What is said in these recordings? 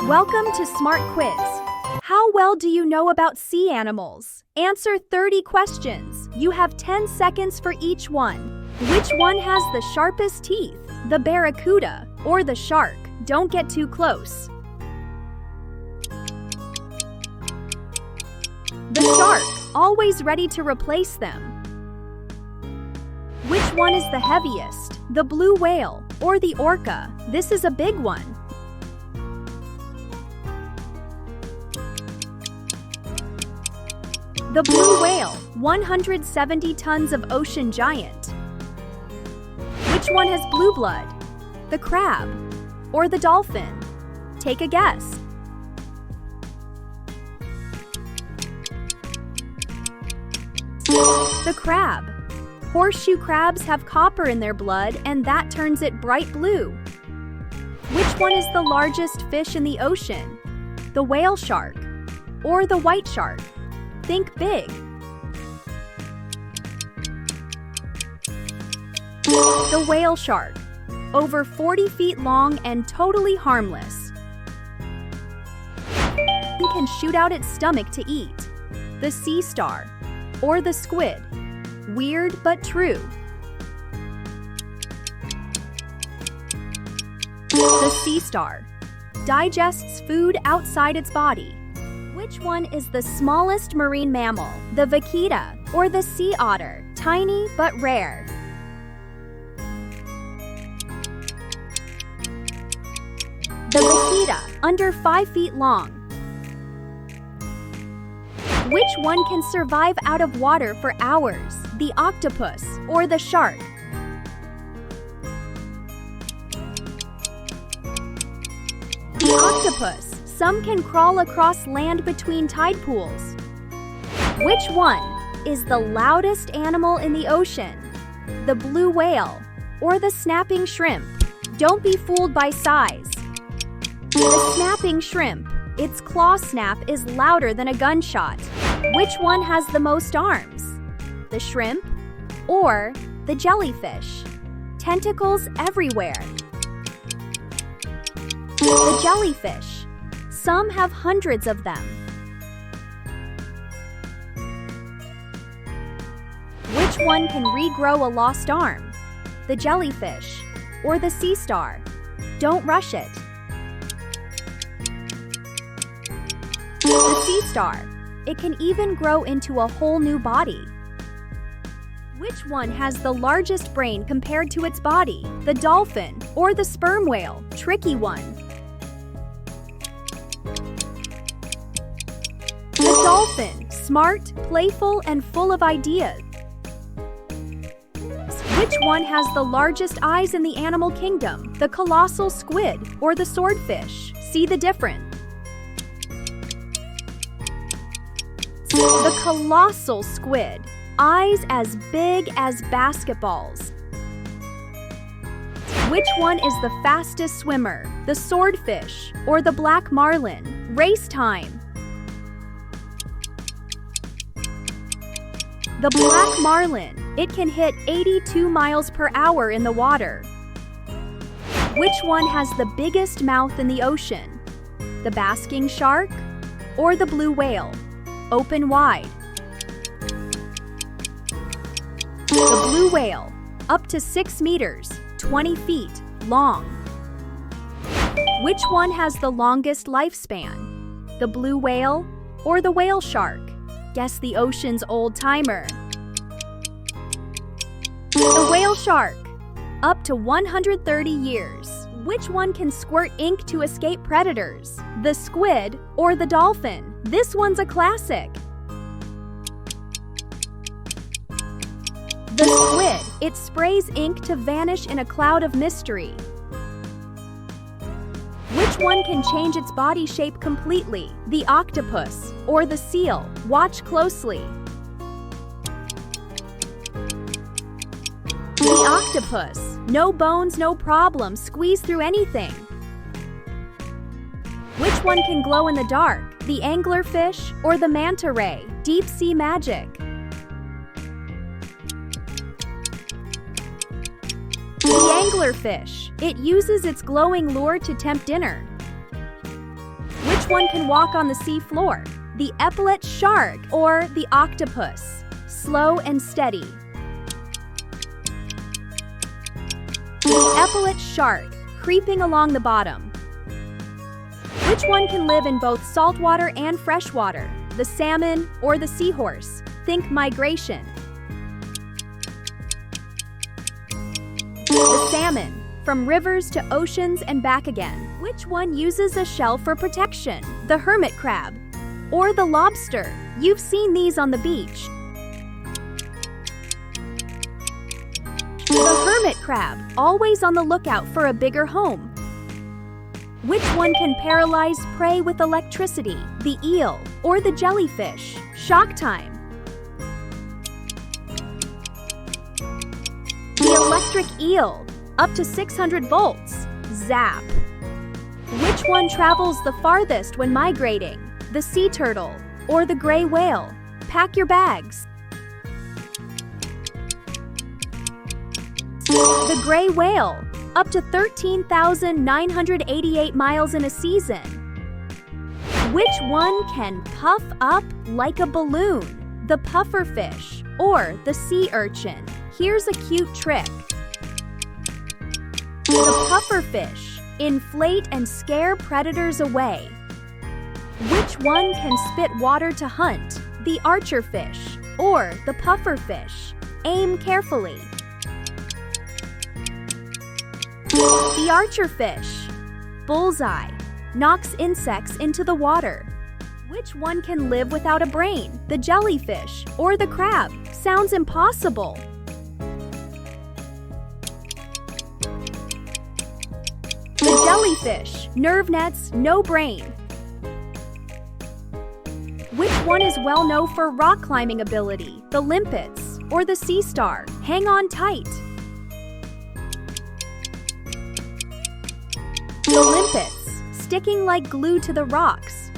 Welcome to Smart Quiz. How well do you know about sea animals? Answer 30 questions. You have 10 seconds for each one. Which one has the sharpest teeth? The barracuda or the shark? Don't get too close. The shark, always ready to replace them. Which one is the heaviest? The blue whale or the orca? This is a big one. The blue whale, 170 tons of ocean giant. Which one has blue blood? The crab or the dolphin? Take a guess. The crab. Horseshoe crabs have copper in their blood, and that turns it bright blue. Which one is the largest fish in the ocean? The whale shark or the white shark? Think big. The whale shark, over 40 feet long and totally harmless. It can shoot out its stomach to eat. The sea star or the squid? Weird but true. The sea star digests food outside its body. Which one is the smallest marine mammal? The vaquita or the sea otter? Tiny but rare. The vaquita, under 5 feet long. Which one can survive out of water for hours? The octopus or the shark? The octopus. Some can crawl across land between tide pools. Which one is the loudest animal in the ocean? The blue whale or the snapping shrimp? Don't be fooled by size. The snapping shrimp. Its claw snap is louder than a gunshot. Which one has the most arms? The shrimp or the jellyfish? Tentacles everywhere. The jellyfish. Some have hundreds of them. Which one can regrow a lost arm? The jellyfish or the sea star? Don't rush it. The sea star. It can even grow into a whole new body. Which one has the largest brain compared to its body? The dolphin or the sperm whale? Tricky one. The dolphin, smart, playful, and full of ideas. Which one has the largest eyes in the animal kingdom? The colossal squid or the swordfish? See the difference. The colossal squid, eyes as big as basketballs. Which one is the fastest swimmer? The swordfish or the black marlin? Race time. The black marlin, it can hit 82 miles per hour in the water. Which one has the biggest mouth in the ocean? The basking shark or the blue whale? Open wide. The blue whale, up to 6 meters, 20 feet long. Which one has the longest lifespan? The blue whale or the whale shark? Guess the ocean's old timer. The whale shark, up to 130 years. Which one can squirt ink to escape predators? The squid or the dolphin? This one's a classic. The squid, it sprays ink to vanish in a cloud of mystery. Which one can change its body shape completely? The octopus or the seal? Watch closely. The octopus. No bones, no problem. Squeeze through anything. Which one can glow in the dark? The anglerfish or the manta ray? Deep sea magic. The anglerfish. It uses its glowing lure to tempt dinner. Which one can walk on the sea floor? The epaulet shark or the octopus? Slow and steady. The epaulet shark, creeping along the bottom. Which one can live in both saltwater and freshwater? The salmon or the seahorse? Think migration. The salmon, from rivers to oceans and back again. Which one uses a shell for protection? The hermit crab or the lobster? You've seen these on the beach. The hermit crab, always on the lookout for a bigger home. Which one can paralyze prey with electricity? The eel or the jellyfish? Shock time. The electric eel, up to 600 volts. Zap. Which one travels the farthest when migrating? The sea turtle or the gray whale? Pack your bags. The gray whale, up to 13,988 miles in a season. Which one can puff up like a balloon? The pufferfish or the sea urchin? Here's a cute trick. The pufferfish, inflate and scare predators away. Which one can spit water to hunt? The archerfish or the pufferfish? Aim carefully. The archerfish, bullseye, knocks insects into the water. Which one can live without a brain? The jellyfish or the crab? Sounds impossible. The jellyfish, nerve nets, no brain. Which one is well known for rock climbing ability? The limpets or the sea star? Hang on tight. The limpets, sticking like glue to the rocks.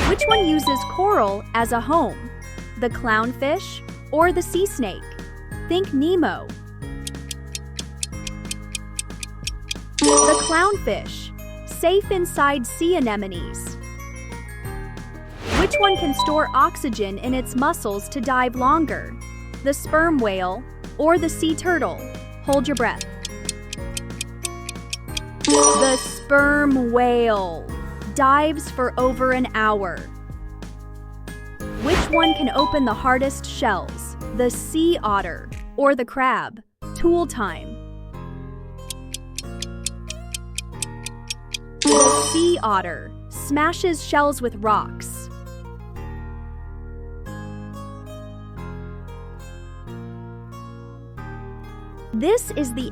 Which one uses coral as a home? The clownfish or the sea snake? Think Nemo. The clownfish, safe inside sea anemones. Which one can store oxygen in its muscles to dive longer? The sperm whale or the sea turtle? Hold your breath. The sperm whale dives for over an hour. Which one can open the hardest shells? The sea otter or the crab? Tool time. The sea otter smashes shells with rocks. This is the